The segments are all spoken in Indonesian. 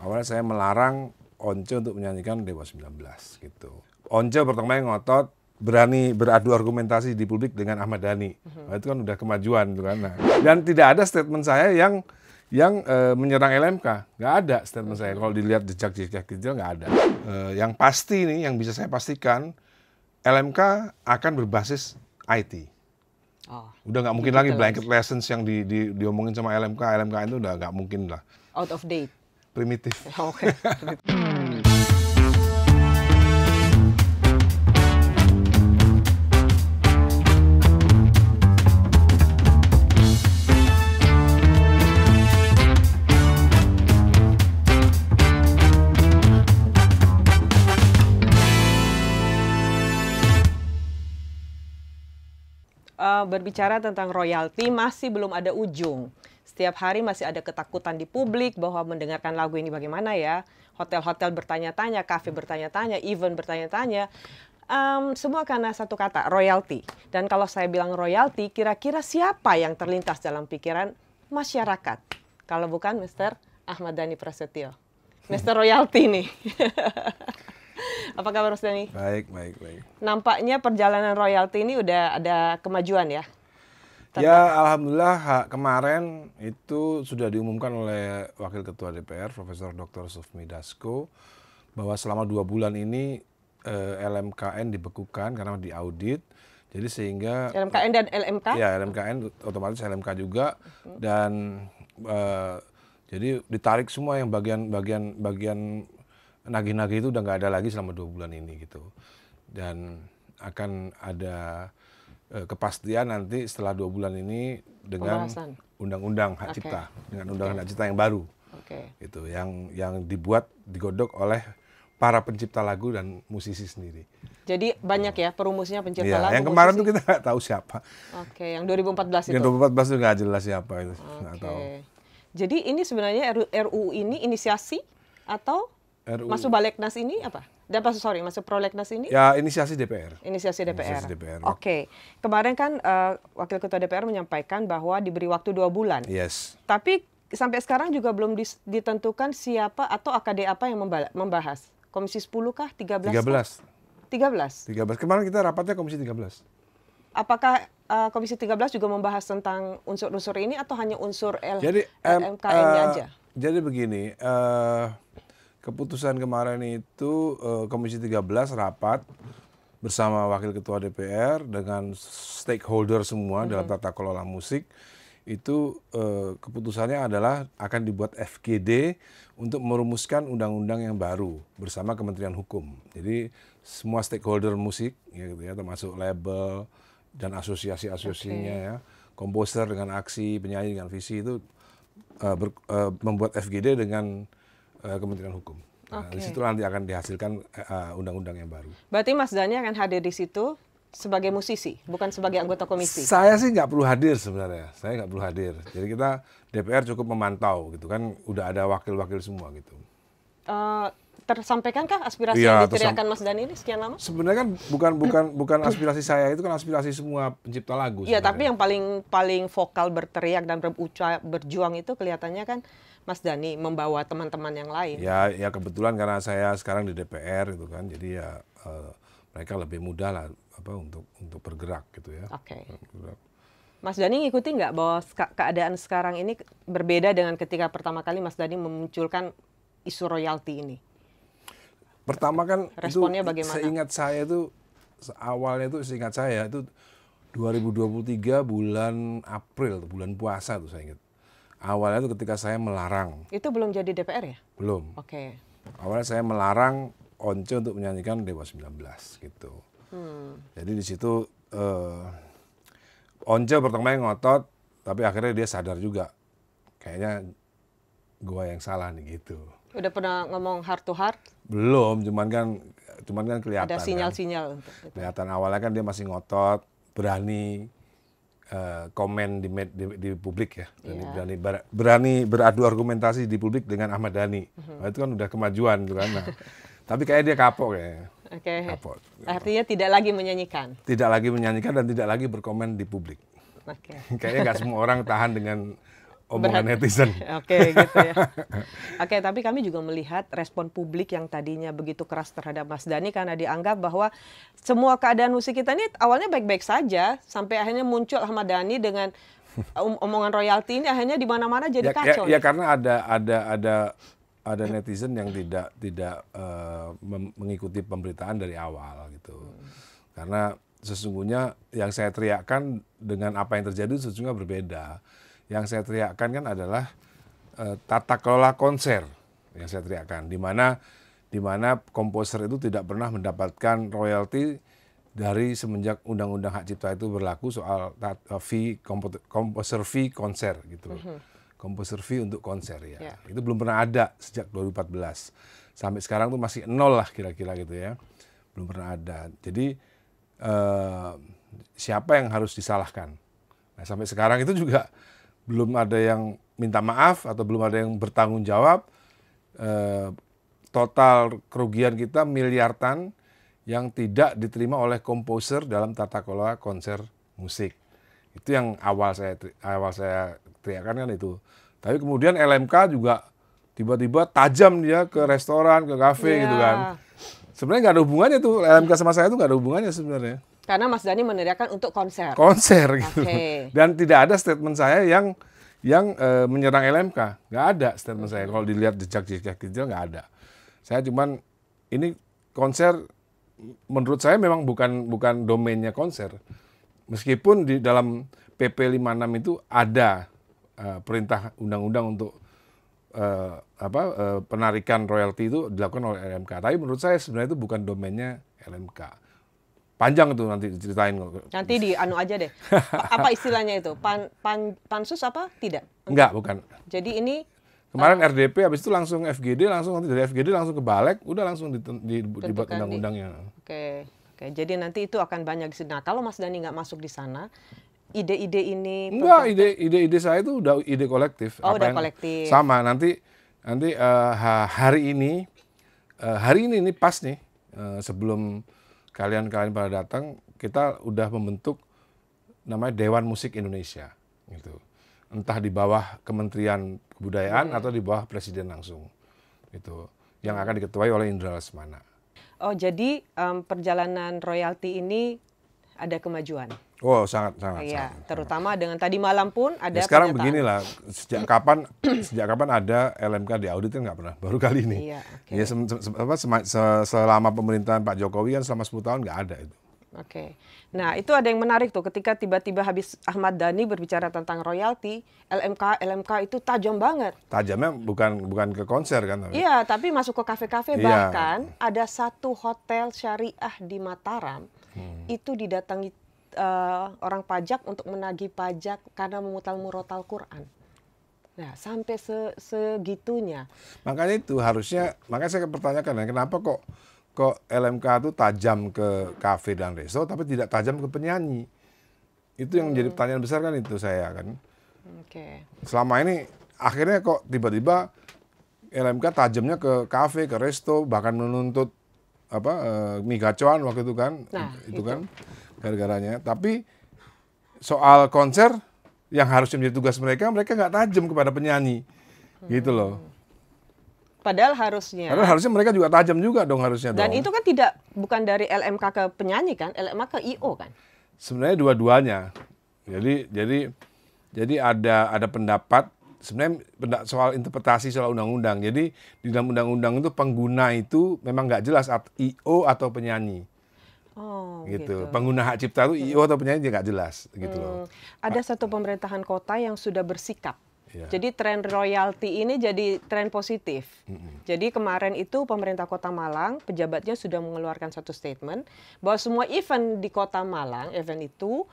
Awalnya saya melarang Once untuk menyanyikan Dewa 19 gitu. Once pertama yang ngotot, berani beradu argumentasi di publik dengan Ahmad Dhani. Nah, itu kan udah kemajuan gitu kan. Nah, dan tidak ada statement saya yang menyerang LMK. Nggak ada statement saya. Kalau dilihat jejak-jejak digital nggak ada. Yang pasti nih, yang bisa saya pastikan, LMK akan berbasis IT. Udah nggak mungkin lagi blanket lessons yang diomongin sama LMK. LMK itu udah nggak mungkin lah. Out of date. Primitif. Oke. Berbicara tentang royalti masih belum ada ujung. Setiap hari masih ada ketakutan di publik bahwa mendengarkan lagu ini bagaimana ya. Hotel-hotel bertanya-tanya, kafe bertanya-tanya, event bertanya-tanya. Semua karena satu kata, royalti. Dan kalau saya bilang royalti, kira-kira siapa yang terlintas dalam pikiran masyarakat? Kalau bukan Mr. Ahmad Dhani Prasetyo. Mr. Royalti nih. Apa kabar Mas Dhani? Baik. Nampaknya perjalanan royalti ini udah ada kemajuan ya? Ya, alhamdulillah kemarin itu sudah diumumkan oleh Wakil Ketua DPR, Profesor Dr. Sufmi Dasko, bahwa selama 2 bulan ini LMKN dibekukan karena diaudit. Jadi sehingga LMKN dan LMK? Ya, LMKN otomatis LMK juga. Dan jadi ditarik semua yang bagian nagih-nagih itu udah nggak ada lagi selama 2 bulan ini gitu. Dan akan ada kepastian nanti setelah 2 bulan ini dengan undang-undang hak cipta, dengan undang-undang hak cipta yang baru, gitu, yang digodok oleh para pencipta lagu dan musisi sendiri. Jadi banyak ya perumusnya pencipta lagu. Yang kemarin tuh kita nggak tahu siapa. Yang 2014 itu. Yang 2014 itu nggak jelas siapa itu, nggak tahu. Jadi ini sebenarnya RUU ini inisiasi atau masuk Balegnas ini apa? Masuk Prolegnas ini? Ya, inisiasi DPR. Inisiasi DPR. Ya. Oke. Kemarin kan Wakil Ketua DPR menyampaikan bahwa diberi waktu 2 bulan. Yes. Tapi sampai sekarang juga belum ditentukan siapa atau AKD apa yang membahas. Komisi 10 kah? 13? 13. Kemarin kita rapatnya Komisi 13. Apakah Komisi 13 juga membahas tentang unsur-unsur ini atau hanya unsur LMKN-nya aja? Jadi begini, keputusan kemarin itu Komisi 13 rapat bersama Wakil Ketua DPR dengan stakeholder semua dalam tata kelola musik. Itu keputusannya adalah akan dibuat FGD untuk merumuskan undang-undang yang baru bersama Kementerian Hukum. Jadi semua stakeholder musik gitu ya, termasuk label dan asosiasi-asosiasinya ya, komposer dengan aksi, penyanyi dengan visi itu membuat FGD dengan Kementerian Hukum. Nah, di situ nanti akan dihasilkan undang-undang yang baru. Berarti Mas Dhani akan hadir di situ sebagai musisi, bukan sebagai anggota komisi? Saya sih nggak perlu hadir sebenarnya. Saya nggak perlu hadir. Jadi kita DPR cukup memantau gitu kan. Udah ada wakil-wakil semua gitu. Tersampaikankah aspirasi yang diteriakan Mas Dhani ini sekian lama? Sebenarnya kan bukan aspirasi saya, itu kan aspirasi semua pencipta lagu. Iya, tapi yang paling vokal berteriak dan berjuang itu kelihatannya kan Mas Dhani membawa teman-teman yang lain. Ya kebetulan karena saya sekarang di DPR gitu kan, jadi ya mereka lebih mudah lah untuk bergerak gitu ya. Oke. Mas Dhani ngikuti nggak bahwa keadaan sekarang ini berbeda dengan ketika pertama kali Mas Dhani memunculkan isu royalti ini? Pertama kan responnya itu bagaimana? Seingat saya itu 2023 bulan April, bulan puasa tuh saya ingat. Awalnya itu ketika saya melarang. Itu belum jadi DPR ya? Belum. Oke. Awalnya saya melarang Once untuk menyanyikan Dewa 19 gitu. Jadi di situ Once pertama yang ngotot, tapi akhirnya dia sadar juga. Kayaknya gua yang salah nih gitu. Udah pernah ngomong heart to heart? Belum, cuman kan kelihatan. Ada sinyal-sinyal untuk itu. Kelihatan awalnya kan dia masih ngotot, berani komen di publik ya, berani beradu argumentasi di publik dengan Ahmad Dhani. Nah, itu kan udah kemajuan gitu kan. Nah, tapi kayaknya dia kapok kayaknya. Kapok. Artinya tidak lagi menyanyikan. Tidak lagi menyanyikan dan tidak lagi berkomen di publik. Kayaknya nggak semua orang tahan dengan omongan netizen. Oke, gitu ya. Oke, tapi kami juga melihat respon publik yang tadinya begitu keras terhadap Mas Dhani karena dianggap bahwa semua keadaan musik kita ini awalnya baik-baik saja sampai akhirnya muncul Ahmad Dhani dengan omongan royalti ini akhirnya di mana-mana jadi kacau. Ya karena ada netizen yang tidak mengikuti pemberitaan dari awal gitu. Karena sesungguhnya yang saya teriakkan dengan apa yang terjadi sesungguhnya berbeda. Yang saya teriakkan kan adalah tata kelola konser yang saya teriakkan, di mana komposer itu tidak pernah mendapatkan royalti dari semenjak Undang-Undang Hak Cipta itu berlaku soal komposer fee konser gitu. Komposer fee untuk konser ya. Itu belum pernah ada sejak 2014. Sampai sekarang tuh masih nol lah kira-kira gitu ya. Belum pernah ada. Jadi siapa yang harus disalahkan? Nah, sampai sekarang itu juga belum ada yang minta maaf atau belum ada yang bertanggung jawab. Total kerugian kita miliaran yang tidak diterima oleh komposer dalam tata kelola konser musik. Itu yang awal saya teriakkan kan itu. Tapi kemudian LMK juga tiba-tiba tajam dia ke restoran, ke kafe gitu kan. Sebenarnya nggak ada hubungannya tuh, LMK sama saya itu nggak ada hubungannya sebenarnya. Karena Mas Dhani meneriakan untuk konser. Konser gitu. Dan tidak ada statement saya yang menyerang LMK. Nggak ada statement saya. Kalau dilihat jejak-jejak kecil nggak ada. Saya cuman ini konser menurut saya memang bukan domainnya konser. Meskipun di dalam PP 56 itu ada perintah undang-undang untuk penarikan royalti itu dilakukan oleh LMK. Tapi menurut saya sebenarnya itu bukan domainnya LMK. Panjang itu nanti diceritain. Nanti di anu aja deh. Apa istilahnya itu? Pansus apa? Tidak? Enggak, bukan. Jadi ini kemarin RDP habis itu langsung FGD, langsung nanti dari FGD langsung ke Balek, udah langsung dibuat undang-undangnya. Oke. Jadi nanti itu akan banyak di sana. Kalau Mas Dhani nggak masuk di sana, ide-ide ini enggak, ide-ide saya itu udah ide kolektif. Oh, udah kolektif. Sama nanti hari ini pas nih sebelum kalian pada datang, kita udah membentuk namanya Dewan Musik Indonesia gitu. Entah di bawah Kementerian Kebudayaan atau di bawah Presiden langsung. Gitu. Yang akan diketuai oleh Indra Lesmana. Oh, jadi perjalanan royalti ini ada kemajuan. Oh, sangat. Iya, terutama dengan tadi malam pun ada sekarang beginilah, sejak kapan ada LMK diaudit kan nggak pernah, baru kali ini. Iya, Ya, selama pemerintahan Pak Jokowi kan selama 10 tahun nggak ada itu. Oke. Nah, itu ada yang menarik tuh ketika tiba-tiba habis Ahmad Dhani berbicara tentang royalti, LMK itu tajam banget. Tajamnya bukan ke konser kan? Iya, tapi masuk ke kafe-kafe. Bahkan ada satu hotel syariah di Mataram itu didatangi orang pajak untuk menagih pajak karena memutar murotal Quran. Nah, sampai segitunya. Makanya itu makanya saya pertanyakan, kenapa kok LMK itu tajam ke kafe dan resto tapi tidak tajam ke penyanyi? Itu yang menjadi pertanyaan besar kan itu saya kan. Oke. Selama ini akhirnya kok tiba-tiba LMK tajamnya ke kafe, ke resto, bahkan menuntut mie gacoan waktu itu kan. Nah, itu kan gara-garanya. Tapi soal konser yang harusnya menjadi tugas mereka nggak tajam kepada penyanyi. Gitu loh. Padahal harusnya mereka juga tajam juga dong harusnya. Dan itu kan bukan dari LMK ke penyanyi kan, LMK ke IO kan? Sebenarnya dua-duanya. Jadi ada pendapat sebenarnya soal interpretasi soal undang-undang. Jadi di dalam undang-undang itu pengguna itu memang nggak jelas IO atau penyanyi. Oh, gitu. Pengguna hak cipta itu IO atau penyanyi nggak jelas gitu loh. Ada satu pemerintahan kota yang sudah bersikap. Jadi tren royalti ini jadi tren positif. Jadi kemarin itu pemerintah Kota Malang, pejabatnya sudah mengeluarkan satu statement bahwa semua event di Kota Malang, event itu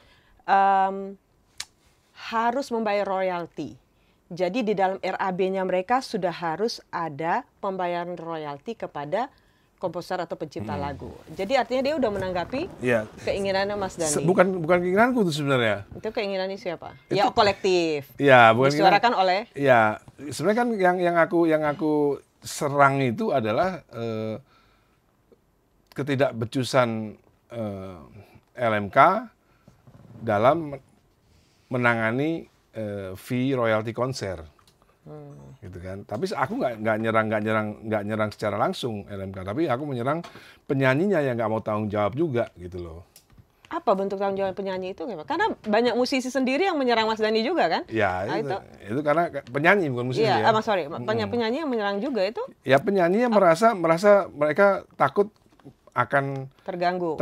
harus membayar royalti. Jadi di dalam RAB-nya mereka sudah harus ada pembayaran royalti kepada komposer atau pencipta lagu. Jadi artinya dia udah menanggapi keinginannya Mas Dhani. Bukan keinginanku itu sebenarnya. Itu keinginannya siapa? Ya kolektif. Ya, bukan disuarakan oleh. Ya, sebenarnya kan yang aku serang itu adalah ketidakbecusan LMK dalam menangani fee royalti konser. Gitu kan. Tapi aku nggak nyerang secara langsung LMK, tapi aku menyerang penyanyinya yang nggak mau tanggung jawab juga gitu loh. Apa bentuk tanggung jawab penyanyi itu? Karena banyak musisi sendiri yang menyerang Mas Dhani juga kan? Ya, Nah, itu karena penyanyi bukan musisi iya, ya. sorry, banyak penyanyi yang menyerang juga itu? Ya penyanyinya merasa mereka takut akan Terganggu.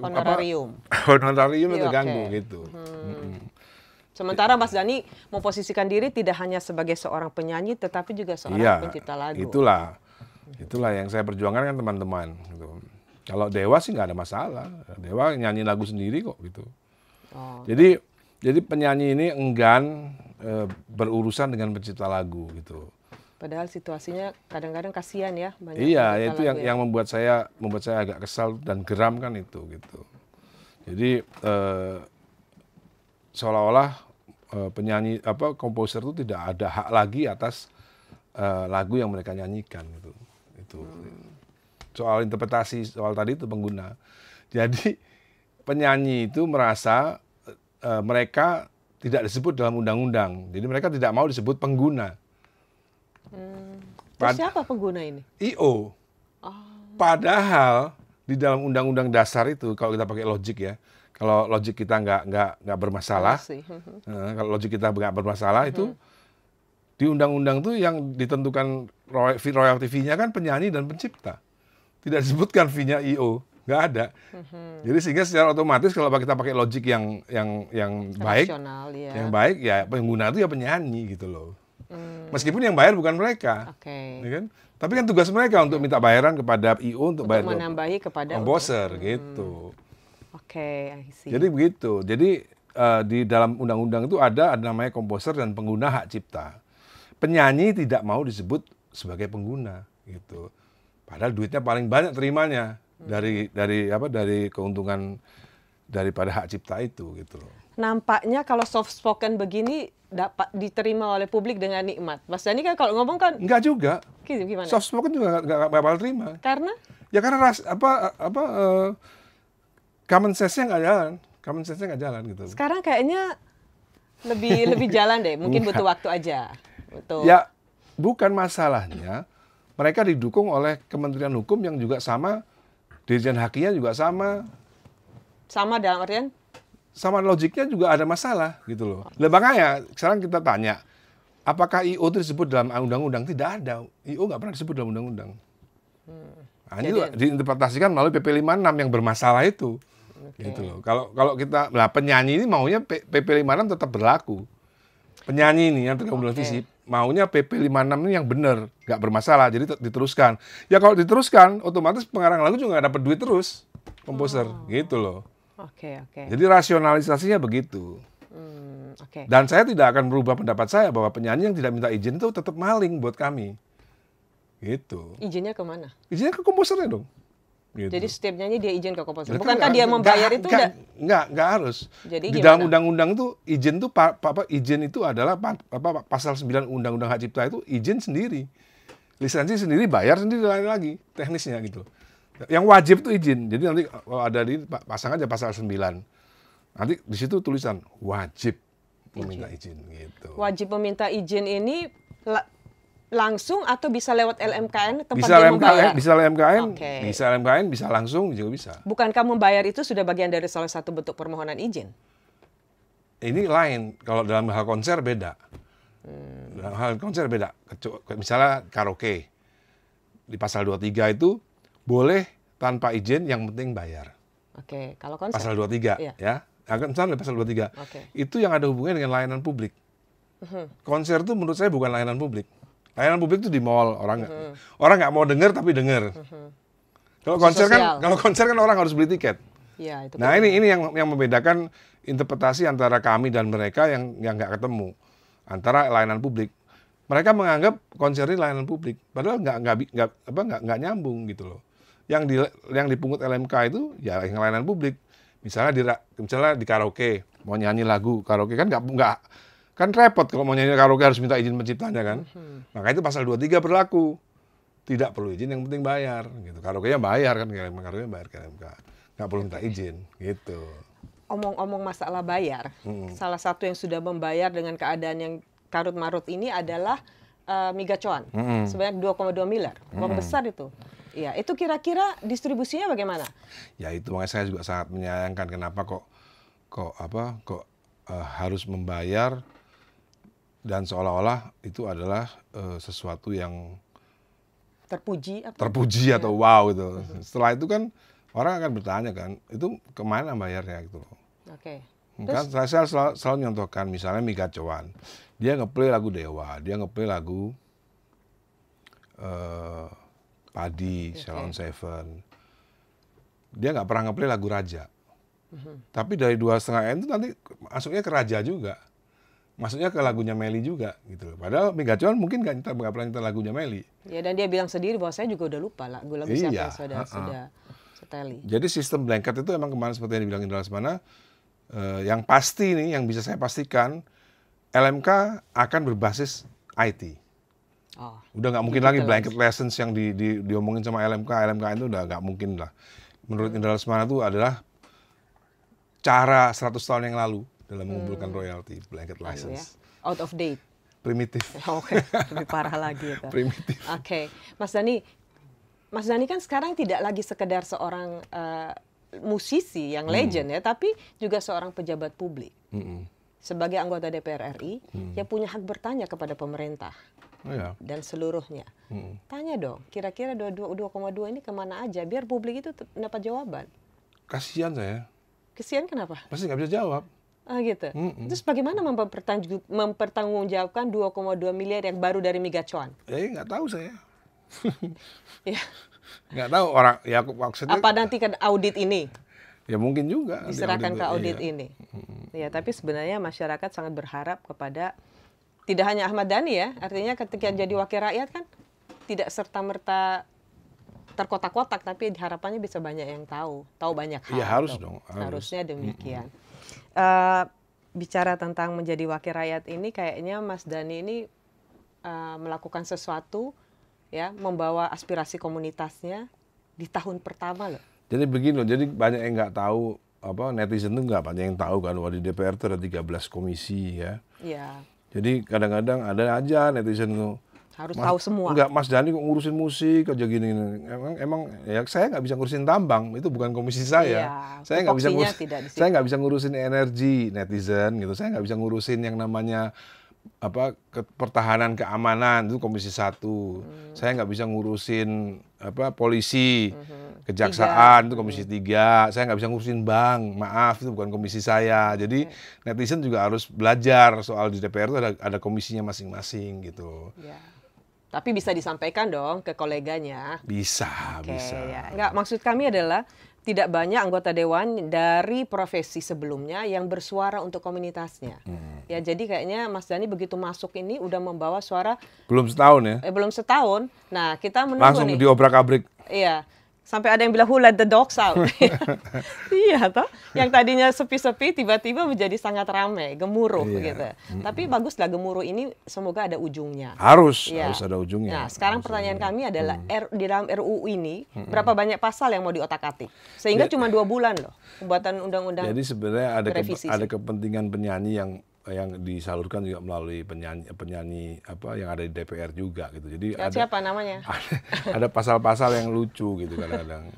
Honorarium. Honorariumnya Iya, terganggu oke. gitu. Sementara Mas Dhani memposisikan diri tidak hanya sebagai seorang penyanyi, tetapi juga seorang Iya, pencipta lagu. itulah yang saya perjuangkan kan teman-teman. Gitu. Kalau Dewa sih nggak ada masalah, Dewa nyanyi lagu sendiri kok gitu. Oh. Jadi penyanyi ini enggan berurusan dengan pencipta lagu gitu. Padahal situasinya kadang-kadang kasihan ya. Banyak Iya, pencipta itu lagu yang membuat saya agak kesal dan geram kan itu gitu. Jadi seolah-olah penyanyi komposer itu tidak ada hak lagi atas lagu yang mereka nyanyikan gitu. Itu soal interpretasi soal tadi itu pengguna. Jadi penyanyi itu merasa mereka tidak disebut dalam undang-undang. Jadi mereka tidak mau disebut pengguna. Terus siapa pengguna ini? IO. Padahal di dalam undang-undang dasar itu kalau kita pakai logik ya, kalau logik kita nggak bermasalah, kalau logik kita nggak bermasalah itu di undang-undang tuh yang ditentukan royalty fee-nya kan penyanyi dan pencipta. Tidak disebutkan fee-nya IO, nggak ada. Jadi sehingga secara otomatis kalau kita pakai logik yang baik, ya. yang baik ya pengguna itu ya penyanyi gitu loh. Meskipun yang bayar bukan mereka, ya kan? Tapi kan tugas mereka untuk minta bayaran kepada IO untuk bayar menambahi kepada komposer gitu. I see. Jadi begitu. Jadi di dalam undang-undang itu ada namanya komposer dan pengguna hak cipta. Penyanyi tidak mau disebut sebagai pengguna gitu. Padahal duitnya paling banyak terimanya dari keuntungan daripada hak cipta itu gitu loh. Nampaknya kalau soft spoken begini dapat diterima oleh publik dengan nikmat. Mas Dhani kan kalau ngomong kan Enggak juga. Gimana? Soft spoken juga nggak bakal terima. Karena? Ya karena common sense-nya nggak jalan. Common sense-nya nggak jalan gitu. Sekarang kayaknya lebih jalan deh. Mungkin butuh waktu aja. Betul. Ya bukan masalahnya. Mereka didukung oleh Kementerian Hukum yang juga sama, Dirjen Haknya juga sama. Sama dalam artian? Sama logiknya juga ada masalah gitu loh. Makanya sekarang kita tanya, apakah IO itu disebut dalam undang-undang? Tidak ada. IO nggak pernah disebut dalam undang-undang. Nah, itu diinterpretasikan melalui PP 56 yang bermasalah itu. Gitu loh. Kalau kita, penyanyi ini maunya PP 56 tetap berlaku. Penyanyi ini yang tergabung dalam visi maunya PP 56 ini yang benar, nggak bermasalah, jadi diteruskan. Ya kalau diteruskan, otomatis pengarang lagu juga nggak dapat duit terus, komposer, gitu loh. Oke. Jadi rasionalisasinya begitu. Dan saya tidak akan merubah pendapat saya bahwa penyanyi yang tidak minta izin itu tetap maling buat kami. Gitu. Izinnya kemana? Izinnya ke komposernya dong. Gitu. Jadi setiap nyanyi dia izin ke komposer. Bukankah dia membayar itu udah? Enggak harus. Jadi di dalam undang-undang itu izin itu izin itu adalah pasal 9 Undang-Undang Hak Cipta itu izin sendiri. Lisensi sendiri, bayar sendiri lain lagi teknisnya gitu. Yang wajib itu izin. Jadi nanti kalau ada di pasang aja pasal 9. Nanti di situ tulisan wajib meminta izin gitu. Wajib meminta izin ini langsung atau bisa lewat LMKN tempat bisa dia LMKN, membayar? Bisa LMKN, bisa langsung juga bisa. Bukankah membayar itu sudah bagian dari salah satu bentuk permohonan izin? Ini lain, kalau dalam hal konser beda. Dalam hal konser beda. Misalnya karaoke, di pasal 23 itu boleh tanpa izin yang penting bayar. Oke, kalau konser? Pasal 23, ya. Misalnya pasal 23, itu yang ada hubungannya dengan layanan publik. Konser itu menurut saya bukan layanan publik. Layanan publik itu di mall, orang nggak mau dengar tapi dengar. Kalau konser kan orang harus beli tiket. Ya, itu nah ini yang membedakan interpretasi antara kami dan mereka yang nggak ketemu antara layanan publik. Mereka menganggap konser ini layanan publik, padahal nggak nyambung gitu loh. Yang dipungut LMK itu ya yang layanan publik. Misalnya di karaoke mau nyanyi lagu karaoke kan kan repot kalau mau nyanyi karaoke harus minta izin penciptanya kan. Maka itu pasal 23 berlaku. Tidak perlu izin, yang penting bayar gitu. Karaoke-nya bayar kan, karaoke bayar ke LMK. Nggak perlu minta izin gitu. omong-omong masalah bayar, salah satu yang sudah membayar dengan keadaan yang karut-marut ini adalah Migacuan, sebanyak 2,2 miliar, uang besar itu. Ya, itu kira-kira distribusinya bagaimana? Ya itu makanya saya juga sangat menyayangkan kenapa kok harus membayar dan seolah-olah itu adalah sesuatu yang terpuji atau wow gitu. Setelah itu kan orang akan bertanya kan, itu kemana bayarnya gitu loh. Oke. Kan saya selalu nyontohkan misalnya Migacuan, dia ngeplay lagu Dewa, dia ngeplay lagu Padi, Salon Seven, dia nggak pernah ngeplay lagu Raja. Tapi dari 2,5 M itu nanti masuknya ke Raja juga, masuknya ke lagunya Meli juga gitu loh. Padahal Migacuan mungkin nggak pernah nyetel lagunya Meli. Ya, dan dia bilang sendiri bahwa saya juga udah lupa lagu-lagu siapa yang sudah seteli. Jadi sistem blanket itu emang kemarin seperti yang dibilang Indra Lesmana, yang pasti nih, yang bisa saya pastikan, LMK akan berbasis IT. Udah nggak mungkin lagi blanket lessons yang diomongin sama LMK itu udah nggak mungkin lah. Menurut Indra Lesmana itu adalah cara 100 tahun yang lalu dalam mengumpulkan royalti, blanket license. Ya. Out of date. Primitif. Oke, lebih parah lagi itu. Primitif. Oke, Mas Dhani kan sekarang tidak lagi sekedar seorang musisi yang legend ya, tapi juga seorang pejabat publik. Sebagai anggota DPR RI yang punya hak bertanya kepada pemerintah dan seluruhnya. Tanya dong, kira-kira 2,2 ini kemana aja biar publik itu dapat jawaban. Kasihan saya. Kesian kenapa? Pasti nggak bisa jawab. Gitu. Terus bagaimana mempertanggungjawabkan 2,2 miliar yang baru dari Migacuan? Nggak tahu saya. Ya. Nggak tahu orang. Ya maksudnya. Apa nanti kan audit ini? Ya mungkin juga. Diserahkan ke audit ini. Ya, tapi sebenarnya masyarakat sangat berharap kepada tidak hanya Ahmad Dhani ya. Artinya ketika jadi wakil rakyat kan tidak serta-merta terkotak-kotak, tapi harapannya bisa banyak yang tahu banyak hal. Iya harus dong. Harusnya demikian. Bicara tentang menjadi wakil rakyat ini, kayaknya Mas Dhani ini melakukan sesuatu, ya, membawa aspirasi komunitasnya di tahun pertama loh. Jadi begini loh, jadi banyak yang nggak tahu, netizen tuh nggak banyak yang tahu kan, di DPR itu ada 13 komisi ya. Iya. Jadi kadang-kadang ada aja netizen tuh. Harus tahu semua. Enggak, Mas Dhani kok ngurusin musik aja gini. Emang ya saya nggak bisa ngurusin tambang, itu bukan komisi saya. Saya nggak bisa ngurusin energi netizen gitu. Saya nggak bisa ngurusin yang namanya pertahanan keamanan, itu komisi 1. Saya nggak bisa ngurusin polisi, kejaksaan, itu komisi 3. Saya nggak bisa ngurusin bank, maaf, itu bukan komisi saya. Jadi netizen juga harus belajar soal di DPR itu ada komisinya masing-masing gitu. Ya. Tapi bisa disampaikan dong ke koleganya. Bisa. Ya. Enggak, maksud kami adalah tidak banyak anggota dewan dari profesi sebelumnya yang bersuara untuk komunitasnya. Ya, jadi kayaknya Mas Dhani begitu masuk ini udah membawa suara. Belum setahun ya? Belum setahun. Nah, kita menunggu langsung nih. diobrak-abrik. Iya. Sampai ada yang bilang who let the dogs out. Iya toh. Yang tadinya sepi-sepi tiba-tiba menjadi sangat ramai, gemuruh gitu. Tapi baguslah gemuruh ini semoga ada ujungnya. Harus ada ujungnya. Nah, sekarang pertanyaan kami adalah di dalam RUU ini berapa banyak pasal yang mau diotak-atik? Sehingga cuma 2 bulan loh pembuatan undang-undang. Jadi sebenarnya ada kepentingan penyanyi yang disalurkan juga melalui penyanyi yang ada di DPR juga gitu. Jadi siapa namanya? Ada pasal-pasal yang lucu gitu kadang-kadang.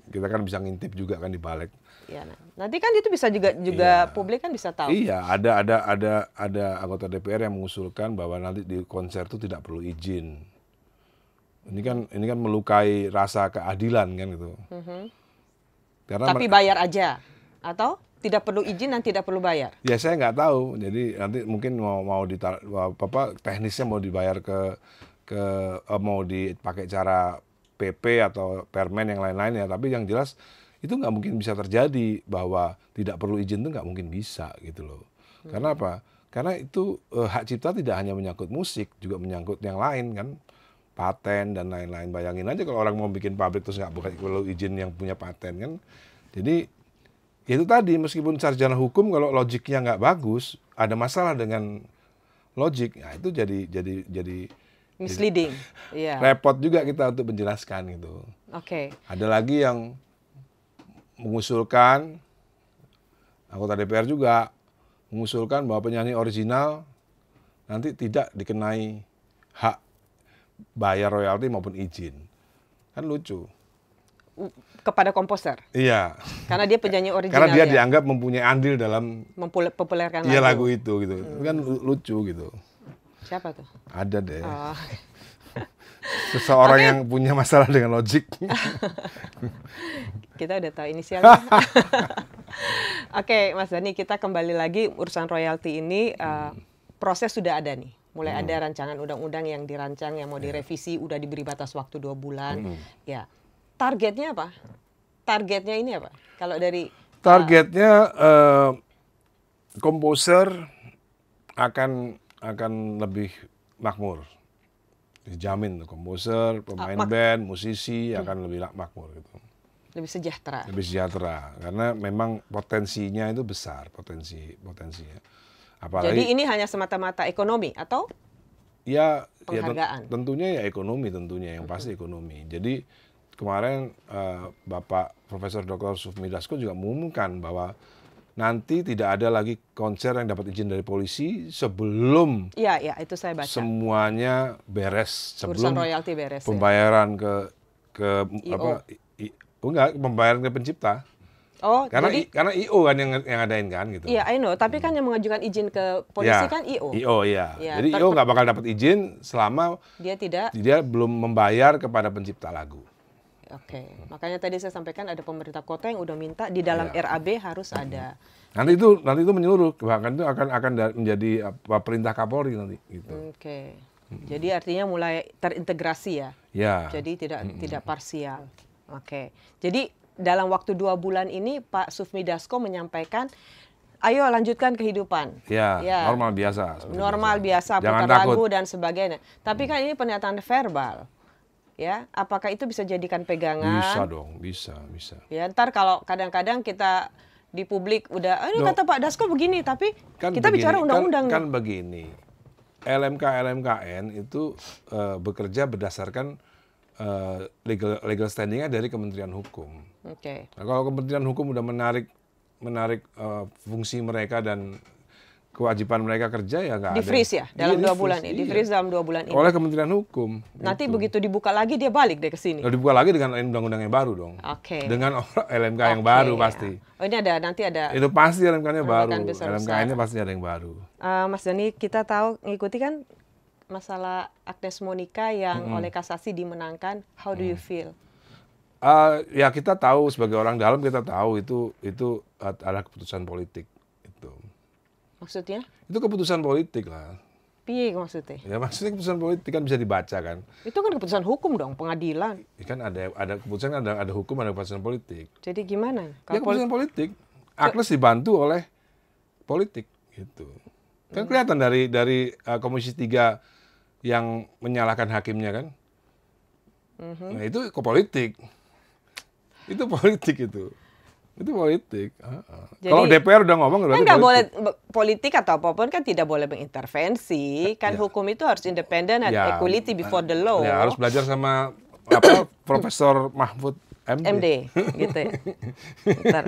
Kita kan bisa ngintip juga kan di balik. Ya, nanti kan itu bisa juga publik kan bisa tahu. Iya, ada anggota DPR yang mengusulkan bahwa nanti di konser itu tidak perlu izin. Ini kan melukai rasa keadilan kan gitu. Tapi bayar aja atau tidak perlu izin dan tidak perlu bayar? Ya saya nggak tahu. Jadi nanti mungkin mau teknisnya mau dibayar mau dipakai cara PP atau permen yang lain-lain ya. Tapi yang jelas itu nggak mungkin bisa terjadi bahwa tidak perlu izin itu nggak mungkin bisa gitu loh. Karena apa? Karena itu hak cipta tidak hanya menyangkut musik, juga menyangkut yang lain kan, paten dan lain-lain. Bayangin aja kalau orang mau bikin pabrik terus nggak perlu izin yang punya paten kan. Jadi itu tadi, meskipun sarjana hukum kalau logiknya nggak bagus, ada masalah dengan logik, nah itu jadi misleading. Iya. Repot juga kita untuk menjelaskan gitu. Oke. Ada lagi yang mengusulkan anggota DPR juga mengusulkan bahwa penyanyi original nanti tidak dikenai hak bayar royalti maupun izin. Kan lucu. Kepada komposer? Iya. Karena dia penyanyi original. Karena dia ya? dianggap mempunyai andil dalam mempopulerkan lagu itu gitu. Itu kan lucu gitu. Siapa tuh? Ada deh. Oh. Seseorang yang punya masalah dengan logik. Kita udah tahu inisialnya. Oke, Mas Dhani, kita kembali lagi urusan royalti ini. Proses sudah ada nih. Mulai ada rancangan undang-undang yang dirancang, yang mau direvisi, udah diberi batas waktu 2 bulan. Ya, targetnya apa? Targetnya ini apa? Kalau dari targetnya komposer akan lebih makmur. Dijamin tuh komposer, pemain band, musisi akan lebih makmur gitu. Lebih sejahtera. Lebih sejahtera karena memang potensinya itu besar, potensinya. Apalagi, jadi ini hanya semata-mata ekonomi atau penghargaan? Tentunya ya ekonomi tentunya, yang pasti ekonomi. Jadi kemarin Bapak Profesor Dr. Sufmi Dasko juga mengumumkan bahwa nanti tidak ada lagi konser yang dapat izin dari polisi sebelum itu saya baca. Semuanya beres, sebelum royalti beres, pembayaran ke pembayaran ke pencipta. Oh, karena IO kan yang ngadain kan gitu. Iya, I know. Tapi kan yang mengajukan izin ke polisi kan IO. IO iya. Jadi IO nggak bakal dapat izin selama dia belum membayar kepada pencipta lagu. Oke, makanya tadi saya sampaikan ada pemerintah kota yang udah minta di dalam RAB harus ada. Nanti itu menyeluruh, bahkan itu akan menjadi perintah Kapolri nanti. Gitu. Oke, jadi artinya mulai terintegrasi ya. Ya. Jadi tidak parsial. Oke, jadi dalam waktu 2 bulan ini Pak Sufmi Dasko menyampaikan, ayo lanjutkan kehidupan. Ya. Normal biasa. Normal biasa, putar lagu dan sebagainya. Tapi kan ini pernyataan verbal. Ya, apakah itu bisa jadikan pegangan? Bisa dong, bisa. Ya, ntar kalau kadang-kadang kita di publik udah, ini kata Pak Dasko begini, tapi kan kita begini, bicara undang-undang. Kan begini, LMKN itu bekerja berdasarkan legal standingnya dari Kementerian Hukum. Oke. Nah, kalau Kementerian Hukum udah menarik fungsi mereka dan kewajiban mereka kerja ya nggak ada. Di-freeze ya dalam 2 bulan ini. Di-freeze dalam 2 bulan ini. Oleh Kementerian Hukum. Nanti begitu dibuka lagi dia balik deh ke sini. Dibuka lagi dengan undang-undang yang baru dong. Oke. Dengan LMK yang baru pasti. Oh, ini nanti ada. Itu pasti LMK-nya baru. besar-besar. LMK-nya pasti ada yang baru. Mas Dhani, kita tahu ngikuti kan masalah Agnes Monica yang oleh kasasi dimenangkan. How do you feel? Ya kita tahu sebagai orang dalam, kita tahu itu adalah keputusan politik. Itu. Maksudnya? Itu keputusan politik lah. Piye maksudnya? Ya maksudnya keputusan politik kan bisa dibaca kan. Itu kan keputusan hukum dong, pengadilan. Ya, kan ada keputusan, ada hukum, ada keputusan politik. Jadi gimana? Ya keputusan politik. Agnes dibantu oleh politik gitu. Kan kelihatan dari Komisi 3 yang menyalahkan hakimnya kan. Nah itu ke politik. Itu politik itu. Itu politik. Jadi, kalau DPR udah ngomong kan nggak boleh politik atau apapun kan tidak boleh mengintervensi. Kan hukum itu harus independen and equality before the law. Ya, harus belajar sama Profesor Mahfud MD. Gitu ya. Bentar,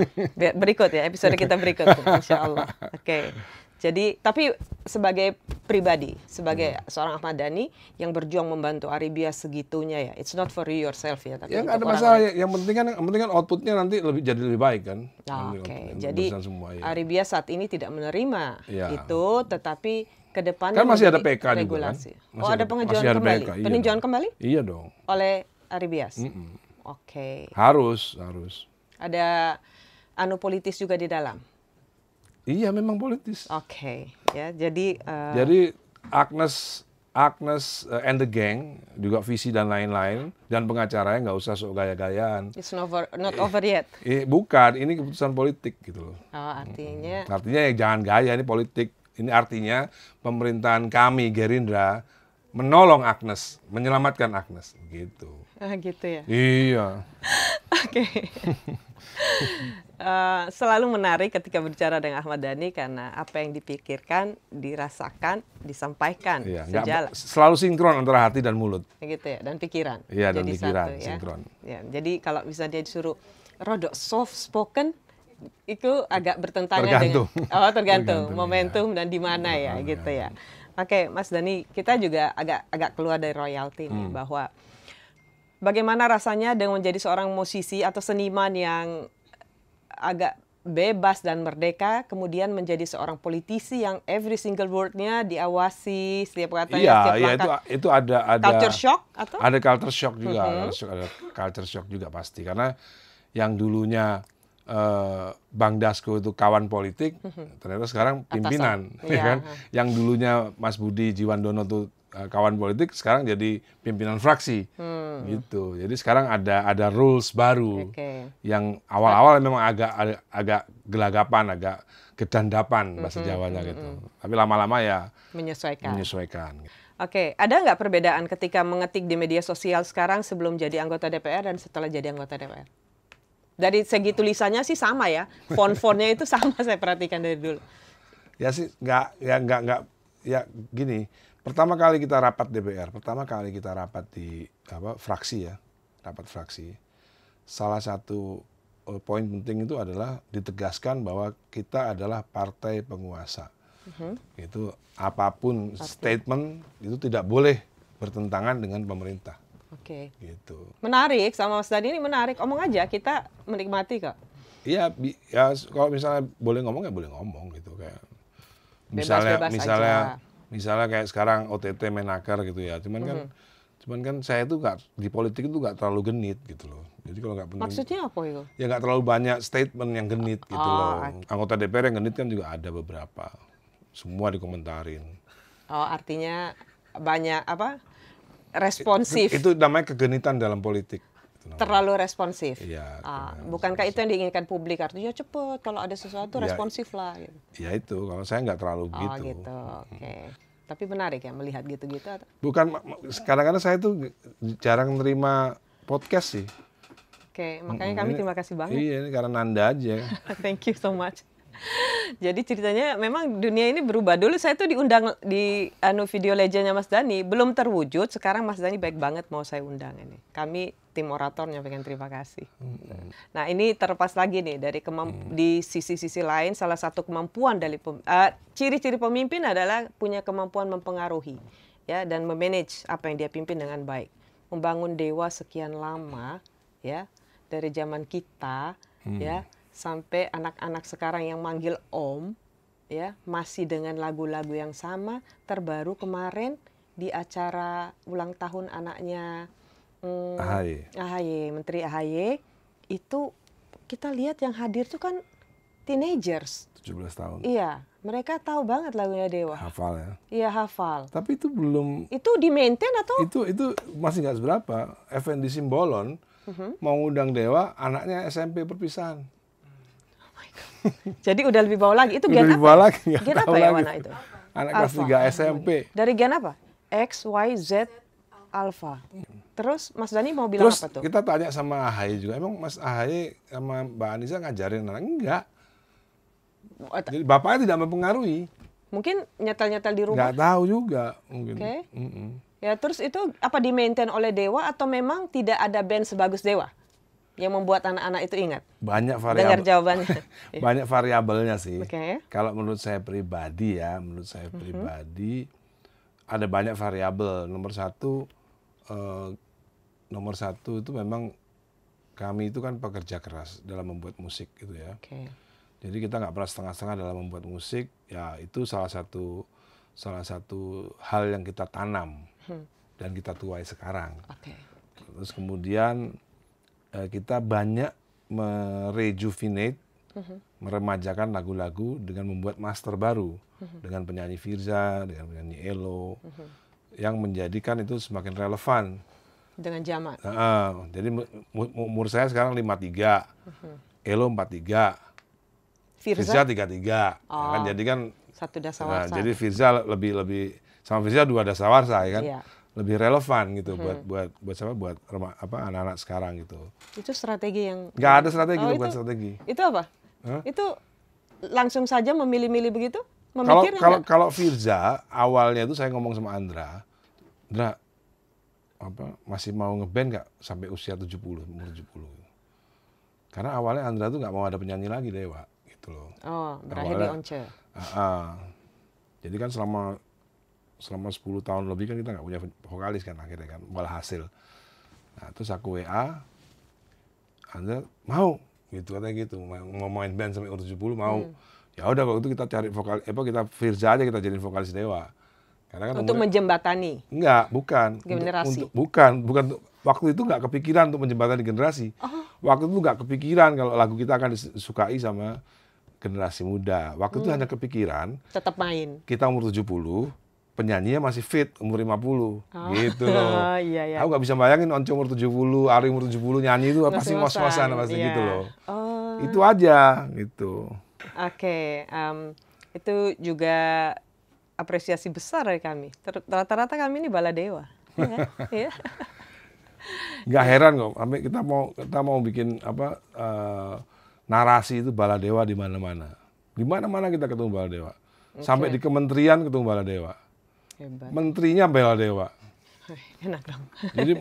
berikut ya episode kita berikut, insya Allah. Oke. Jadi, tapi sebagai pribadi, sebagai seorang Ahmad Dhani yang berjuang membantu Aribia segitunya ya, it's not for you yourself ya, tapi ya nggak ada masalah. Yang penting kan outputnya nanti jadi lebih baik kan. Oke. Jadi Aribia saat ini tidak menerima itu, tetapi ke depan kan masih ada PK regulasi. Juga kan? Ada pengajuan kembali, peninjauan kembali? Iya dong. Oleh Aribias. Oke. Harus. Ada politis juga di dalam. Iya, memang politis. Oke, ya. Jadi Agnes and the gang juga visi dan lain-lain dan pengacaranya nggak usah sok gaya-gayaan. It's not over yet. Bukan, ini keputusan politik gitu loh. Oh, artinya. Artinya ya jangan gaya, ini politik. Ini artinya pemerintahan kami Gerindra menolong Agnes, menyelamatkan Agnes, gitu. Gitu ya. Iya. Oke. Selalu menarik ketika berbicara dengan Ahmad Dhani karena apa yang dipikirkan, dirasakan, disampaikan sejalan. Selalu sinkron antara hati dan mulut. Gitu ya, dan pikiran. Iya, dan jadi pikiran satu, ya. sinkron. Ya, jadi kalau bisa dia disuruh rodok soft spoken, itu agak bertentangan Tergantung. dengan tergantung Tergantung, momentum dan di mana ya gitu ya. Oke, Mas Dhani, kita juga agak keluar dari royalti nih, bahwa bagaimana rasanya dengan menjadi seorang musisi atau seniman yang agak bebas dan merdeka, kemudian menjadi seorang politisi yang every single word-nya diawasi, setiap katanya, setiap Iya, langkah. itu ada Culture shock atau? ada culture shock juga, ada culture shock juga pasti, karena yang dulunya Bang Dasko itu kawan politik, ternyata sekarang pimpinan, Atasan. ya Iya. kan? Yang dulunya Mas Budi Jiwandono itu kawan politik, sekarang jadi pimpinan fraksi, gitu. Jadi sekarang ada rules baru Oke. yang awal-awal memang agak gelagapan, agak gedandapan bahasa Jawanya gitu. Tapi lama-lama ya Menyesuaikan. menyesuaikan. Oke, ada nggak perbedaan ketika mengetik di media sosial sekarang sebelum jadi anggota DPR dan setelah jadi anggota DPR? Dari segi tulisannya sih sama ya, font-fontnya itu sama saya perhatikan dari dulu. Ya sih nggak ya gini. Pertama kali kita rapat DPR, pertama kali kita rapat di fraksi ya, rapat fraksi. Salah satu poin penting itu adalah ditegaskan bahwa kita adalah partai penguasa. Itu apapun statement itu tidak boleh bertentangan dengan pemerintah. Oke. Gitu. Menarik, sama Mas Dhani ini menarik. Omong aja, kita menikmati kok. Iya, ya kalau misalnya boleh ngomong ya boleh ngomong gitu kayak. Bebas-bebas Misalnya kayak sekarang OTT Menaker gitu ya. Cuman kan saya itu di politik itu nggak terlalu genit gitu loh. Jadi kalau nggak penting. Maksudnya apa itu? Ya nggak terlalu banyak statement yang genit gitu loh. Anggota DPR yang genit kan juga ada beberapa. Semua dikomentarin. Oh, artinya banyak responsif. Itu namanya kegenitan dalam politik. Terlalu responsif. Iya. Bukankah itu yang diinginkan publik? Artinya cepet, kalau ada sesuatu responsif lah. Gitu. Ya itu, kalau saya nggak terlalu Oh gitu, oke. Tapi menarik ya melihat gitu-gitu. Bukan, kadang-kadang saya tuh jarang nerima podcast sih. Oke, makanya kami terima kasih banget. Iya, ini karena Nanda aja. Thank you so much. Jadi ceritanya memang dunia ini berubah. Dulu saya tuh diundang di video legendnya Mas Dhani, belum terwujud. Sekarang Mas Dhani baik banget mau saya undang ini. Kami tim oratornya pengen terima kasih. Nah ini terlepas lagi nih dari di sisi-sisi lain, salah satu kemampuan dari ciri-ciri pemimpin adalah punya kemampuan mempengaruhi ya dan memanage apa yang dia pimpin dengan baik. Membangun dewa sekian lama ya dari zaman kita ya. Sampai anak-anak sekarang yang manggil Om, ya masih dengan lagu-lagu yang sama. Terbaru kemarin di acara ulang tahun anaknya AHY, Menteri AHY, itu kita lihat yang hadir itu kan teenagers. 17 tahun. Iya, mereka tahu banget lagunya Dewa. Hafal ya. Iya hafal. Tapi itu belum. Itu di maintain atau? Itu masih nggak seberapa. Effendi Simbolon mau undang Dewa, anaknya SMP perpisahan. Jadi udah lebih bawah lagi. Itu gen apa? Lagi, gen apa ya warna itu? Anak kelas 3 SMP. Dari gen apa? X, Y, Z, Alpha. Terus Mas Dhani mau bilang apa tuh? Kita tanya sama AHY juga, emang Mas AHY sama Mbak Anissa ngajarin anak? Enggak. Jadi bapaknya tidak mempengaruhi. Mungkin nyetel-nyetel di rumah? Nggak tahu juga. Mungkin. Oke. Ya terus itu apa di-maintain oleh Dewa atau memang tidak ada band sebagus Dewa? Yang membuat anak-anak itu ingat? Banyak variabel. Dengar jawabannya. Banyak variabelnya sih. Okay. Kalau menurut saya pribadi ada banyak variabel. Nomor satu itu memang kami itu kan pekerja keras dalam membuat musik gitu ya. Okay. Jadi kita nggak pernah setengah-setengah dalam membuat musik. Ya itu salah satu hal yang kita tanam dan kita tuai sekarang. Okay. Terus kemudian kita banyak merejuvenate, meremajakan lagu-lagu dengan membuat master baru dengan penyanyi Firza, dengan penyanyi Elo, yang menjadikan itu semakin relevan dengan zaman. Jadi umur saya sekarang 53, Elo 43, Firza 33, ya kan? Jadi kan satu dasawarsa. Jadi Firza lebih sama Firza 2 dasawarsa ya kan. Iya. Lebih relevan gitu buat anak-anak sekarang gitu. Itu strategi yang nggak ada strategi, bukan strategi. Itu apa? Itu langsung saja memilih-milih begitu? Kalau Firza awalnya itu saya ngomong sama Andra masih mau ngeband nggak sampai usia 70, umur 70. Karena awalnya Andra tuh nggak mau ada penyanyi lagi Dewa, gitu loh. Oh, berakhir di Once. Jadi kan selama 10 tahun lebih kan kita nggak punya vokalis kan akhirnya kan, walhasil. Nah, terus aku WA, Andra mau, gitu katanya gitu, mau main band sampai umur 70 mau. Ya udah kalau itu kita cari kita Firza aja kita jadiin vokalis Dewa. Karena kan Untuk menjembatani. Enggak, bukan. Generasi. Bukan. Waktu itu nggak kepikiran untuk menjembatani generasi. Waktu itu nggak kepikiran kalau lagu kita akan disukai sama generasi muda. Waktu itu hanya kepikiran tetap main. Kita umur 70, penyanyinya masih fit umur 50. Gitu loh. Iya. Aku nggak bisa bayangin Once umur 70, Ari umur 70 nyanyi itu pasti ngos-ngosan pasti gitu loh. Itu aja gitu. Oke, itu juga apresiasi besar dari kami. Rata-rata kami ini baladewa. Ya. Nggak heran kok, sampai kita mau bikin narasi itu baladewa di mana-mana. Di mana-mana kita ketemu baladewa. Sampai di kementerian ketemu baladewa. Hebat. Menterinya baladewa. Enak dong. Jadi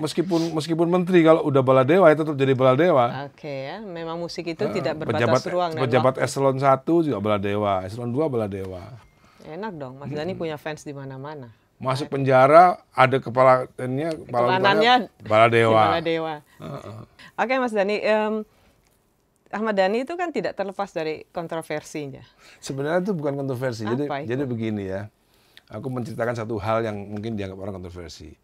meskipun menteri kalau udah baladewa ya tetap jadi baladewa. Oke ya, memang musik itu tidak berbatas ruang dan pejabat waktu. eselon 1 juga baladewa, eselon 2 baladewa. Enak dong, Mas Dhani punya fans di mana-mana. Masuk penjara ada kepalanya baladewa. Oke Mas Dhani, Ahmad Dhani itu kan tidak terlepas dari kontroversinya. Sebenarnya itu bukan kontroversi. Apa Jadi begini ya. Aku menceritakan satu hal yang mungkin dianggap orang kontroversi.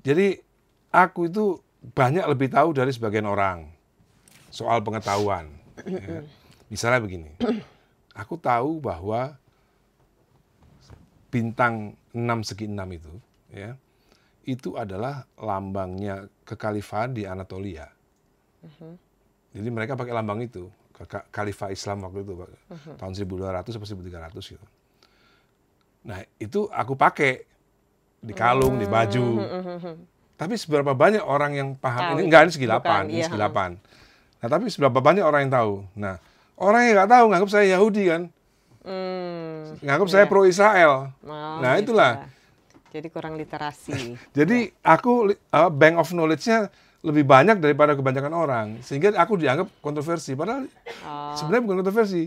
Jadi aku itu banyak lebih tahu dari sebagian orang soal pengetahuan. Ya. Misalnya begini, aku tahu bahwa bintang 6 segi 6 itu, ya, itu adalah lambangnya kekhalifahan di Anatolia. Jadi mereka pakai lambang itu, khalifah Islam waktu itu, tahun 1200 sampai 1300 gitu. Nah itu aku pakai di kalung, di baju. Tapi seberapa banyak orang yang paham ini? Enggak, ini segi 8, ini segi 8. Nah tapi seberapa banyak orang yang tahu? Nah orang yang nggak tahu nganggap saya Yahudi kan? Nganggap saya pro Israel. Nah itulah. Jadi kurang literasi. Jadi aku bank of knowledge-nya lebih banyak daripada kebanyakan orang, sehingga aku dianggap kontroversi. Padahal sebenarnya bukan kontroversi.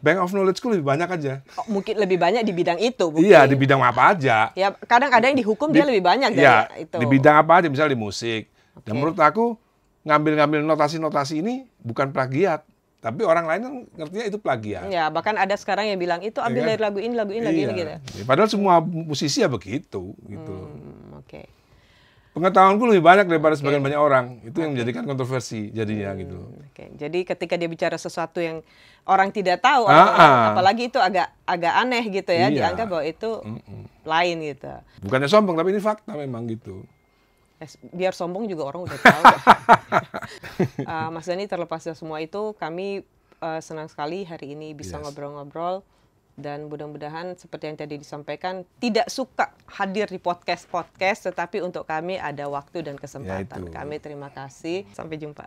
Bank of knowledge-ku lebih banyak aja. Mungkin lebih banyak di bidang itu. Mungkin. Iya, di bidang apa aja. Ya kadang ada yang dihukum dia lebih banyak dari itu. Di bidang apa aja, misalnya di musik. Dan menurut aku ngambil notasi-notasi ini bukan plagiat. Tapi orang lain kan ngertinya itu plagiat. Ya, bahkan ada sekarang yang bilang itu ambil dari lagu ini gitu. Padahal semua musisi ya begitu gitu. Oke. Pengetahuanku lebih banyak daripada sebagian banyak orang. Itu yang menjadikan kontroversi jadinya gitu. Jadi ketika dia bicara sesuatu yang orang tidak tahu, apalagi itu agak aneh gitu ya, dianggap bahwa itu lain gitu. Bukannya sombong, tapi ini fakta memang gitu. Biar sombong juga orang udah tahu. Mas Dhani, terlepas dari semua itu, kami senang sekali hari ini bisa ngobrol-ngobrol. Dan mudah-mudahan seperti yang tadi disampaikan, tidak suka hadir di podcast-podcast, tetapi untuk kami ada waktu dan kesempatan. Kami terima kasih. Sampai jumpa.